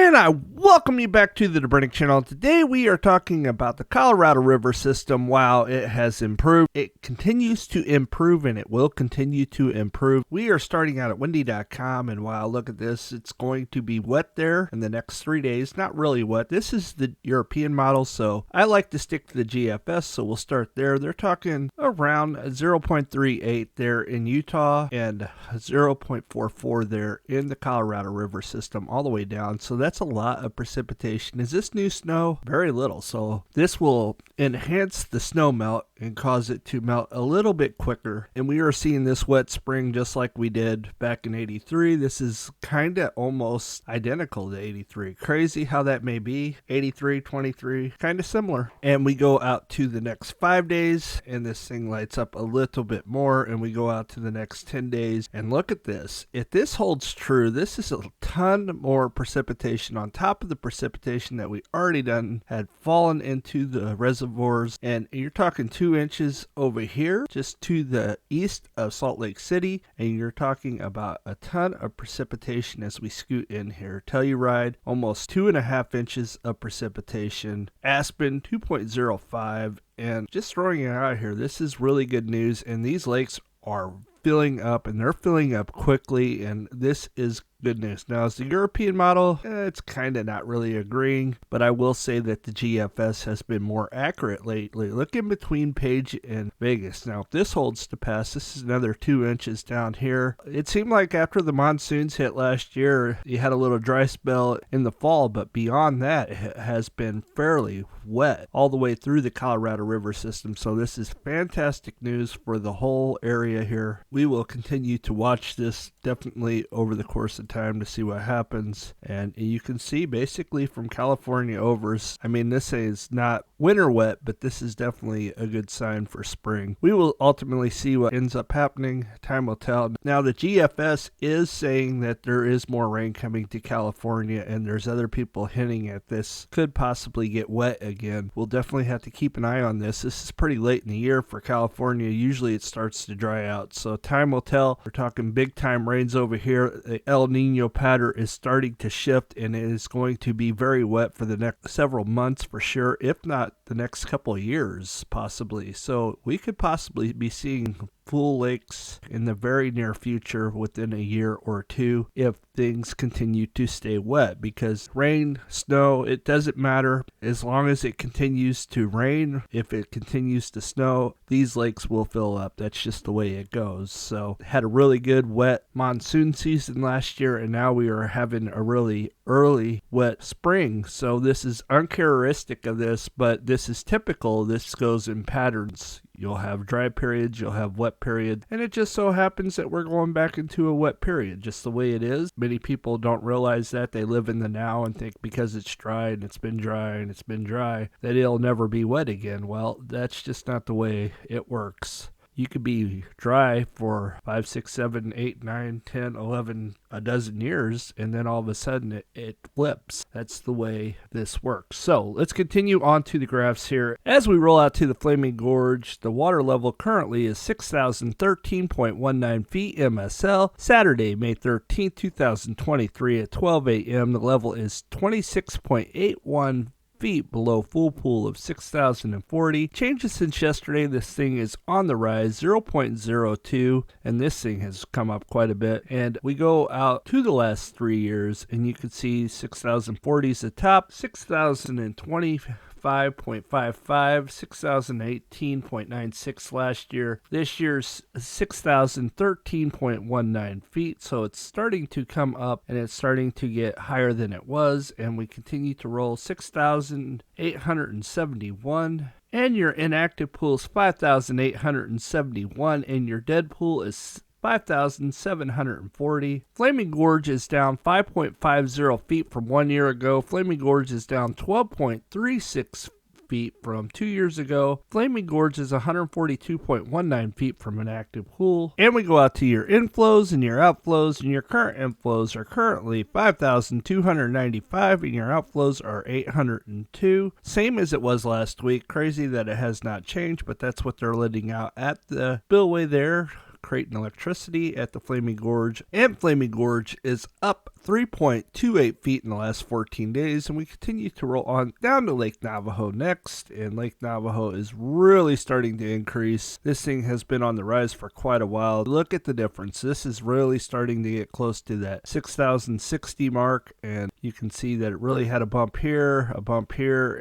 And I welcome you back to the Debrinick channel. Today we are talking about the Colorado River system. While it has improved, it continues to improve and it will continue to improve. We are starting out at windy.com, and while look at this, it's going to be wet there in the next 3 days. Not really wet. This is the European model, so I like to stick to the GFS, so we'll start there. They're talking around 0.38 there in Utah and 0.44 there in the Colorado River system all the way down. So that's a lot of precipitation. Is this new snow? Very little. So this will enhance the snow melt and cause it to melt a little bit quicker. And we are seeing this wet spring just like we did back in 83. This is kind of almost identical to 83. Crazy how that may be. 83, 23, kind of similar. And we go out to the next 5 days and this thing lights up a little bit more, and we go out to the next 10 days and look at this. If this holds true, this is a ton more precipitation on top of the precipitation that we already done had fallen into the reservoirs. And you're talking 2 inches over here just to the east of Salt Lake City, and you're talking about a ton of precipitation as we scoot in here. Telluride, almost 2.5 inches of precipitation. Aspen, 2.05. And just throwing it out here, this is really good news, and these lakes are filling up, and they're filling up quickly, and this is good news. Now, as the European model, it's kind of not really agreeing, but I will say that the GFS has been more accurate lately. Look in between Page and Vegas. Now, if this holds to pass, this is another 2 inches down here. It seemed like after the monsoons hit last year, you had a little dry spell in the fall, but beyond that, it has been fairly wet all the way through the Colorado River system. So this is fantastic news for the whole area here. We will continue to watch this definitely over the course of time to see what happens. And you can see basically from California over, I mean, this is not winter wet, but this is definitely a good sign for spring. We will ultimately see what ends up happening. Time will tell. Now, the GFS is saying that there is more rain coming to California, and there's other people hinting at this could possibly get wet again. We'll definitely have to keep an eye on this. This is pretty late in the year for California. Usually it starts to dry out, so time will tell. We're talking big time rains over here. The El Nino pattern is starting to shift, and it is going to be very wet for the next several months for sure, if not the next couple of years possibly. So we could possibly be seeing full lakes in the very near future within a year or two if things continue to stay wet, because rain, snow, it doesn't matter as long as it continues to rain. If it continues to snow, these lakes will fill up. That's just the way it goes. So had a really good wet monsoon season last year, and now we are having a really early wet spring. So this is uncharacteristic of this, but this is typical. This goes in patterns. You'll have dry periods, you'll have wet periods, and it just so happens that we're going back into a wet period, just the way it is. Many people don't realize that. They live in the now and think because it's dry and it's been dry and it's been dry that it'll never be wet again. Well, that's just not the way it works. You could be dry for 5, 6, 7, 8, 9, 10, 11, a dozen years, and then all of a sudden it flips. That's the way this works. So let's continue on to the graphs here. As we roll out to the Flaming Gorge, the water level currently is 6,013.19 feet MSL. Saturday, May 13th, 2023 at 12 a.m. The level is 26.81 feet below full pool of 6,040. Changes since yesterday. This thing is on the rise, 0.02, and this thing has come up quite a bit. And we go out to the last 3 years, and you can see 6,040 is the top, 6,020. 5.55, 6,018.96 last year. This year's 6,013.19 feet. So it's starting to come up and it's starting to get higher than it was. And we continue to roll 6,871. And your inactive pool is 5,871. And your dead pool is 5,740. Flaming Gorge is down 5.50 feet from 1 year ago. Flaming Gorge is down 12.36 feet from 2 years ago. Flaming Gorge is 142.19 feet from an active pool. And we go out to your inflows and your outflows, and your current inflows are currently 5,295 and your outflows are 802. Same as it was last week. Crazy that it has not changed, but that's what they're letting out at the spillway there. creating electricity at the Flaming Gorge. And Flaming Gorge is up 3.28 feet in the last 14 days, and we continue to roll on down to Lake Navajo next, and Lake Navajo is really starting to increase. This thing has been on the rise for quite a while. Look at the difference. This is really starting to get close to that 6,060 mark, and you can see that it really had a bump here,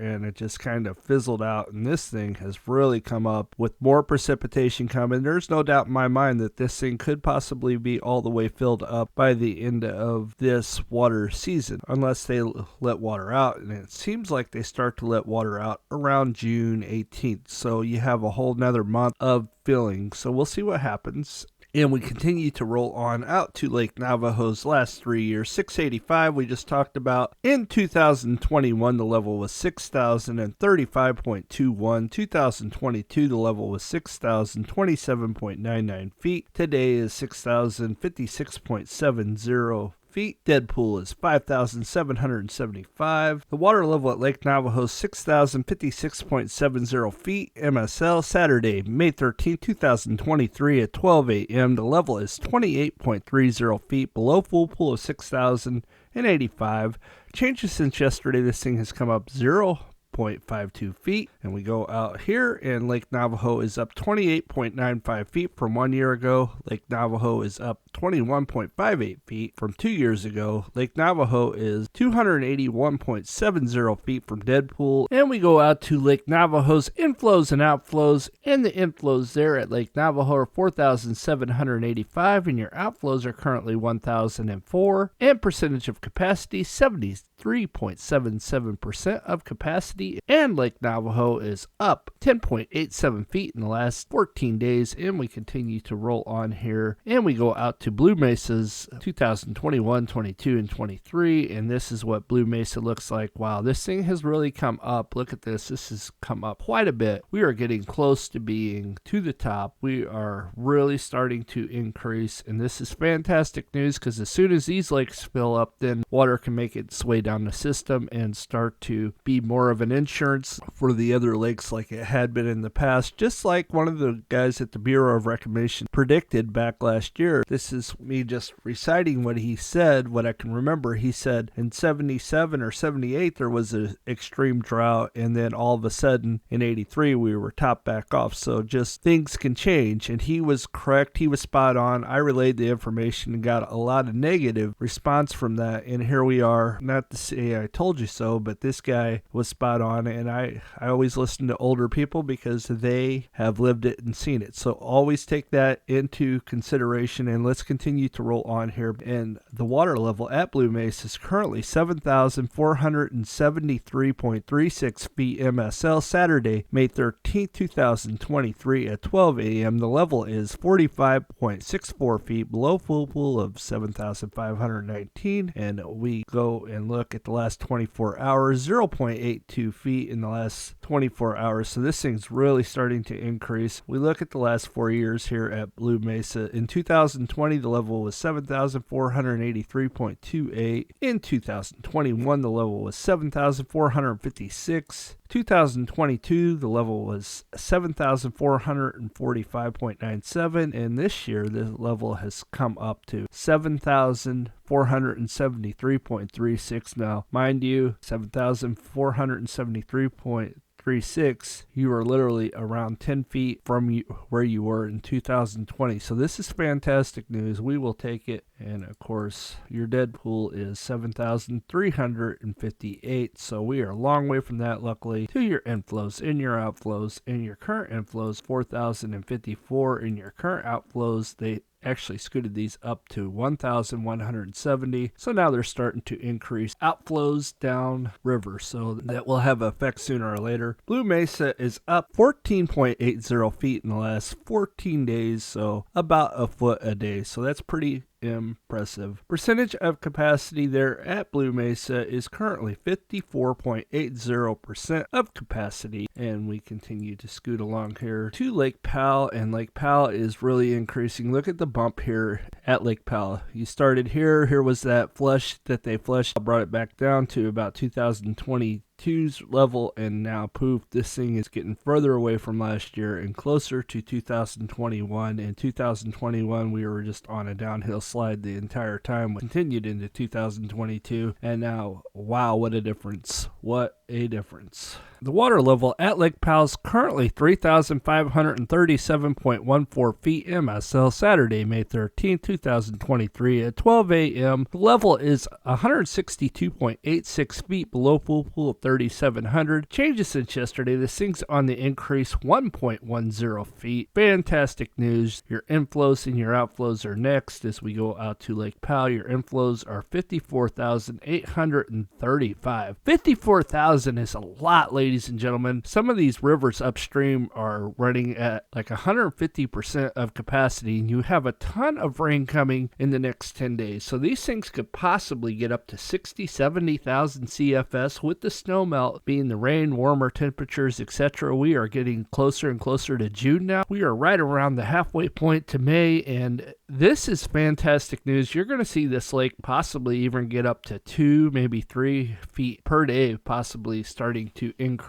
and it just kind of fizzled out, and this thing has really come up with more precipitation coming. There's no doubt in my mind that this thing could possibly be all the way filled up by the end of this water season, unless they let water out, and it seems like they start to let water out around June 18th, so you have a whole nother month of filling, so we'll see what happens. And we continue to roll on out to Lake Navajo's last 3 years. 685 we just talked about. In 2021, the level was 6,035.21. 2022, the level was 6,027.99 feet. Today is 6,056.70 feet. Deadpool is 5,775. The water level at Lake Navajo is 6,056.70 feet. MSL Saturday, May 13, 2023 at 12 a.m. The level is 28.30 feet below full pool of 6,085. Changes since yesterday. This thing has come up 0.52 feet, and we go out here, and Lake Navajo is up 28.95 feet from 1 year ago. Lake Navajo is up 21.58 feet from 2 years ago. Lake Navajo is 281.70 feet from Deadpool, and we go out to Lake Navajo's inflows and outflows, and the inflows there at Lake Navajo are 4,785, and your outflows are currently 1,004, and percentage of capacity 73.77% of capacity, and Lake Navajo is up 10.87 feet in the last 14 days, and we continue to roll on here, and we go out to Blue Mesa's 2021, 22, and 23, and this is what Blue Mesa looks like. Wow, this thing has really come up. Look at this. This has come up quite a bit. We are getting close to being to the top. We are really starting to increase, and this is fantastic news, because as soon as these lakes fill up, then water can make its way down the system and start to be more of an insurance for the other lakes like it had been in the past. Just like one of the guys at the Bureau of Reclamation predicted back last year. This is me just reciting what he said, what I can remember. He said in 77 or 78 there was an extreme drought, and then all of a sudden in 83 we were top back off. So just things can change, and he was correct. He was spot on. I relayed the information and got a lot of negative response from that, and here we are. Not to say I told you so, but this guy was spot on, and I always listen to older people because they have lived it and seen it. So always take that into consideration, and let's continue to roll on here. And the water level at Blue Mesa is currently 7,473.36 feet MSL. Saturday, May 13, 2023 at 12 a.m. The level is 45.64 feet below full pool of 7,519, and we go and look at the last 24 hours, 0.82 feet in the last 24 hours. So this thing's really starting to increase. We look at the last 4 years here at Blue Mesa. In 2020, the level was 7,483.28. In 2021, the level was 7,456. 2022, the level was 7,445.97, and this year the level has come up to 7,473.36. Now, mind you, 7,473.36, you are literally around 10 feet from where you were in 2020. So this is fantastic news. We will take it. And of course, your Deadpool is 7,358. So we are a long way from that, luckily, to your inflows, in your outflows, in your current inflows, 4,054. In your current outflows, they actually scooted these up to 1,170. So now they're starting to increase outflows down river. So that will have effect sooner or later. Blue Mesa is up 14.80 feet in the last 14 days. So about a foot a day. So that's pretty impressive. Percentage of capacity there at Blue Mesa is currently 54.80% of capacity, and we continue to scoot along here to Lake Powell, and Lake Powell is really increasing. Look at the bump here at Lake Powell. You started here was that flush that they flushed, brought it back down to about 2022 2's level, and now poof, this thing is getting further away from last year and closer to 2021. In 2021, we were just on a downhill slide the entire time. We continued into 2022, and now, wow, what a difference. What a difference. The water level at Lake Powell is currently 3,537.14 feet MSL, Saturday, May 13, 2023 at 12 a.m. The level is 162.86 feet below full pool of 3,700. Changes since yesterday. This thing's on the increase 1.10 feet. Fantastic news. Your inflows and your outflows are next as we go out to Lake Powell. Your inflows are 54,835. 54,000 is a lot, ladies and gentlemen. Some of these rivers upstream are running at like 150% of capacity, and you have a ton of rain coming in the next 10 days. So these things could possibly get up to 60, 70,000 CFS with the snow melt being the rain, warmer temperatures, etc. We are getting closer and closer to June now. We are right around the halfway point to May, and this is fantastic news. You're going to see this lake possibly even get up to 2, maybe 3 feet per day, possibly starting to increase.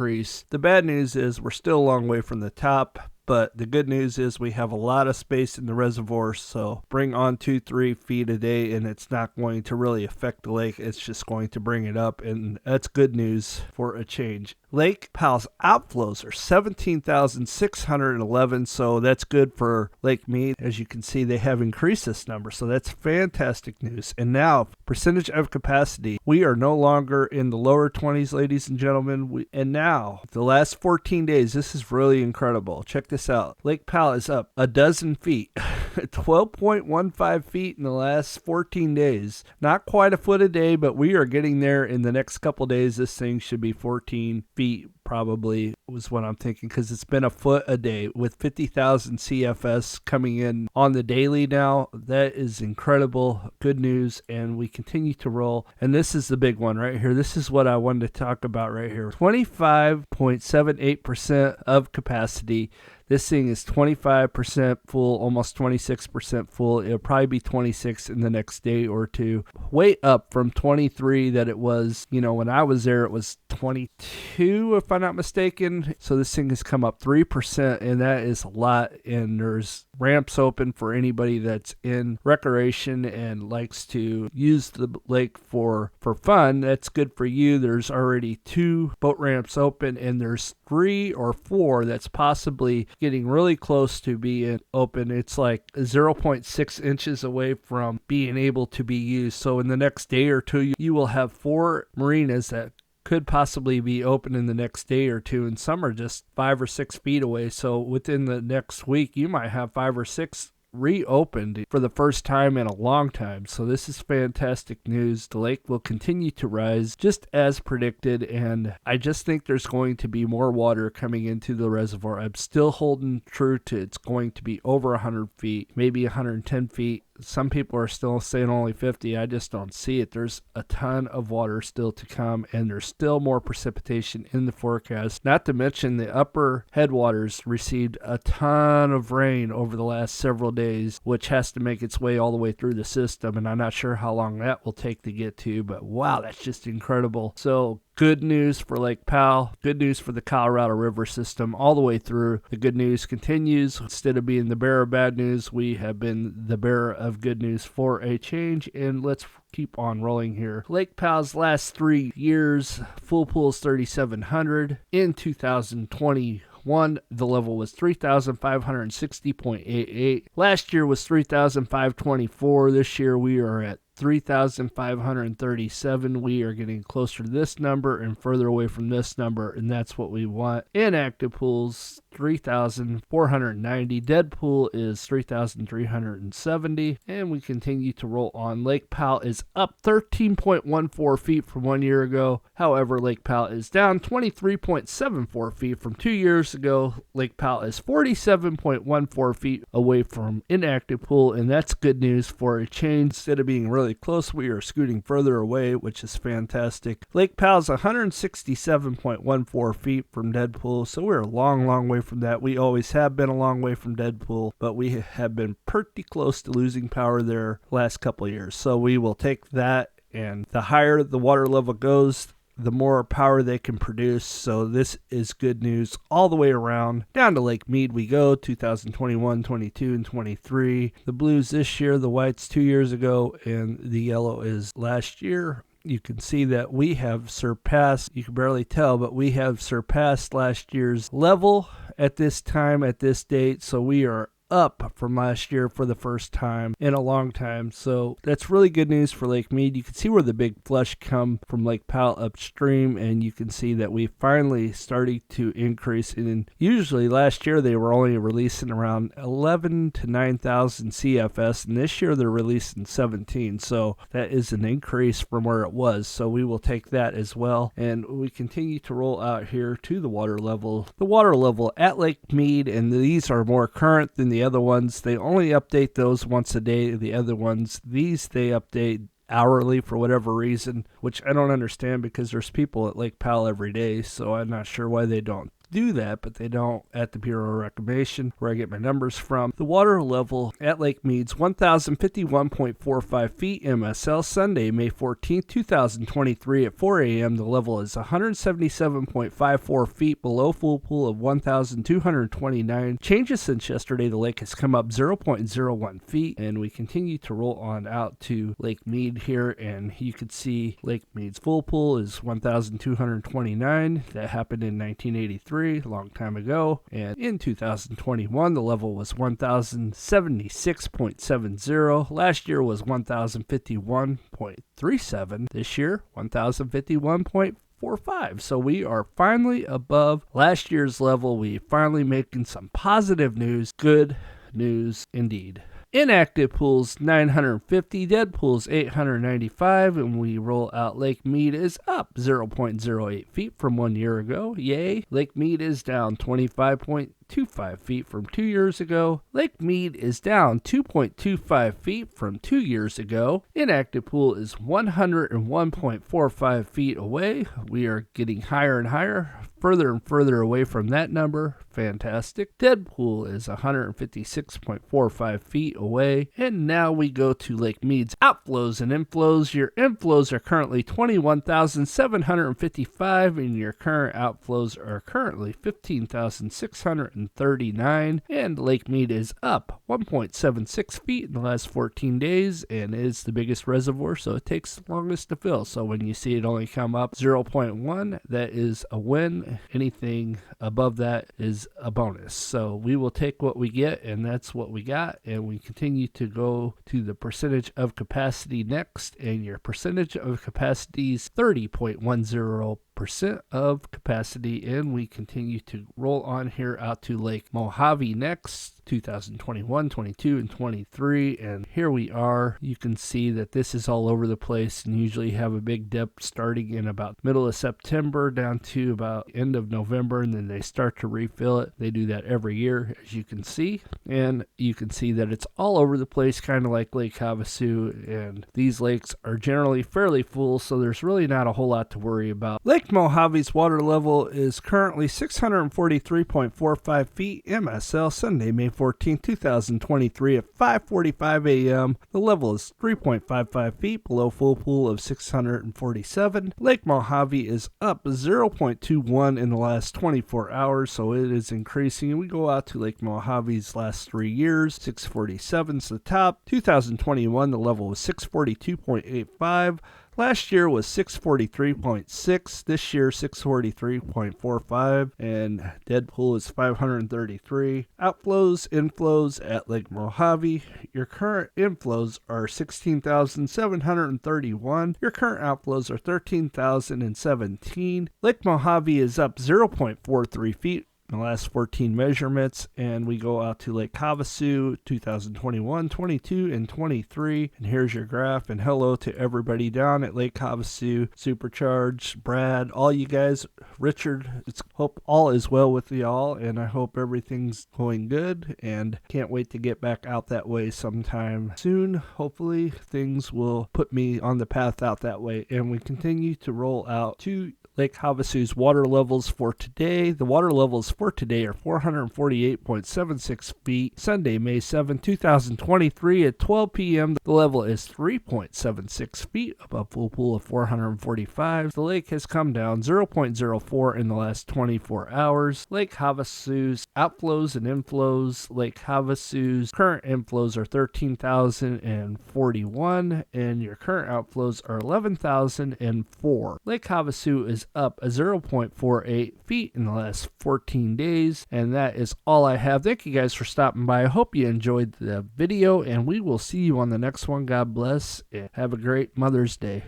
The bad news is we're still a long way from the top, but the good news is we have a lot of space in the reservoir, so bring on 2-3 feet a day and it's not going to really affect the lake. It's just going to bring it up, and that's good news for a change. Lake Powell's outflows are 17,611, so that's good for LakeMead. As you can see, they have increased this number, so that's fantastic news. And now, percentage of capacity, we are no longer in the lower 20s, ladies and gentlemen. And now, the last 14 days, this is really incredible. Check this out. Lake Powell is up a dozen feet, 12.15 feet in the last 14 days. Not quite a foot a day, but we are getting there in the next couple days. This thing should be 14 feet. Probably was what I'm thinking, because it's been a foot a day with 50,000 CFS coming in on the daily now. That is incredible. Good news, and we continue to roll. And this is the big one right here. This is what I wanted to talk about right here. 25.78% of capacity. This thing is 25% full, almost 26% full. It'll probably be 26 in the next day or two. Way up from 23 that it was, when I was there, it was 22, if I'm not mistaken. So this thing has come up 3%, and that is a lot. And there's ramps open for anybody that's in recreation and likes to use the lake for fun. That's good for you. There's already 2 boat ramps open, and there's 3 or 4 that's possibly getting really close to being open. It's like 0.6 inches away from being able to be used. So in the next day or two, you will have 4 marinas that could possibly be open in the next day or two, and some are just 5 or 6 feet away. So within the next week, you might have 5 or 6 reopened for the first time in a long time. So this is fantastic news. The lake will continue to rise just as predicted, and I just think there's going to be more water coming into the reservoir. I'm still holding true to it's going to be over 100 feet, maybe 110 feet. Some people are still saying only 50. I just don't see it. There's a ton of water still to come, and there's still more precipitation in the forecast. Not to mention the upper headwaters received a ton of rain over the last several days, which has to make its way all the way through the system, and I'm not sure how long that will take to get to, but wow, that's just incredible. So good news for Lake Powell, good news for the Colorado River system all the way through. The good news continues. Instead of being the bearer of bad news, we have been the bearer of good news for a change, and let's keep on rolling here. Lake Powell's last 3 years, full pool is 3,700. In 2021, the level was 3,560.88. Last year was 3,524. This year we are at 3,537. We are getting closer to this number and further away from this number, and that's what we want. Inactive pools, 3,490. Dead pool is 3,370, and we continue to roll on. Lake Powell is up 13.14 feet from 1 year ago. However, Lake Powell is down 23.74 feet from 2 years ago. Lake Powell is 47.14 feet away from inactive pool, and that's good news for a change. Instead of being really close, we are scooting further away, which is fantastic. Lake Powell's 167.14 feet from dead pool, so we're a long way from that. We always have been a long way from dead pool, but we have been pretty close to losing power there last couple of years. So we will take that, and the higher the water level goes, the more power they can produce. So this is good news all the way around. Down to LakeMead we go, 2021, 22, and 23. The blues this year, the whites 2 years ago, and the yellow is last year. You can see that we have surpassed, you can barely tell, but we have surpassed last year's level at this time, at this date. So we are up from last year for the first time in a long time. So that's really good news for LakeMead. You can see where the big flush come from Lake Powell upstream, and you can see that we finally started to increase. And usually last year they were only releasing around 11 to 9,000 CFS, and this year they're releasing 17. So that is an increase from where it was. So we will take that as well. And we continue to roll out here to the water level. The water level at LakeMead, and these are more current than the other ones. They only update those once a day. The other ones, these they update hourly for whatever reason, which I don't understand because there's people at Lake Powell every day, so I'm not sure why they don't do that, but they don't at the Bureau of Reclamation, where I get my numbers from. The water level at LakeMead's 1,051.45 feet MSL, Sunday, May 14th, 2023 at 4 a.m. The level is 177.54 feet below full pool of 1,229. Changes since yesterday, the lake has come up 0.01 feet, and we continue to roll on out to LakeMead here, and you can see LakeMead's full pool is 1,229. That happened in 1983. A long time ago, and in 2021 the level was 1,076.70. Last year was 1,051.37. This year 1,051.45. So we are finally above last year's level. We finally making some positive news. Good news indeed. Inactive pools 950, dead pools 895, and we roll out LakeMead is up 0.08 feet from 1 year ago. Yay. LakeMead is down 25.25 feet from 2 years ago. LakeMead is down 2.25 feet from 2 years ago. Inactive pool is 101.45 feet away. We are getting higher and higher, further and further away from that number. Fantastic. Dead pool is 156.45 feet away. And now we go to LakeMead's outflows and inflows. Your inflows are currently 21,755, and your current outflows are currently 15,639. And LakeMead is up 1.76 feet in the last 14 days and is the biggest reservoir, so it takes the longest to fill. So when you see it only come up 0.1, that is a win. Anything above that is a bonus. So we will take what we get, and that's what we got. And we continue to go to the percentage of capacity next, and your percentage of capacity is 30.10% of capacity. And we continue to roll on here out to Lake Mohave next, 2021, 22, and 23. And here we are. You can see that this is all over the place, and usually have a big dip starting in about middle of September down to about end of November, and then they start to refill it. They do that every year, as you can see. And you can see that it's all over the place, kind of like Lake Havasu, and these lakes are generally fairly full, so there's really not a whole lot to worry about. Lake Mojave's water level is currently 643.45 feet MSL, Sunday, May 14, 2023 at 5:45 a.m. The level is 3.55 feet below full pool of 647. Lake Mohave is up 0.21 in the last 24 hours, so it is increasing. We go out to Lake Mojave's last 3 years. 647 is the top. 2021, the level was 642.85. Last year was 643.6. This year 643.45, and dead pool is 533. Outflows, inflows at Lake Mohave. Your current inflows are 16,731. Your current outflows are 13,017. Lake Mohave is up 0.43 feet in the last 14 measurements, and we go out to Lake Havasu 2021, 22, and 23. And here's your graph, and hello to everybody down at Lake Havasu, Supercharged, Brad, all you guys, Richard. Hope all is well with y'all, and I hope everything's going good, and can't wait to get back out that way sometime soon. Hopefully things will put me on the path out that way. And we continue to roll out to Lake Havasu's water levels for today. The water levels for today are 448.76 feet. Sunday, May 7, 2023 at 12 p.m. The level is 3.76 feet above full pool of 445. The lake has come down 0.04 in the last 24 hours. Lake Havasu's outflows and inflows. Lake Havasu's current inflows are 13,041 and your current outflows are 11,004. Lake Havasu is up 0.48 feet in the last 14 days, and that is all I have. Thank you guys for stopping by. I hope you enjoyed the video, and we will see you on the next one. God bless, and have a great Mother's Day.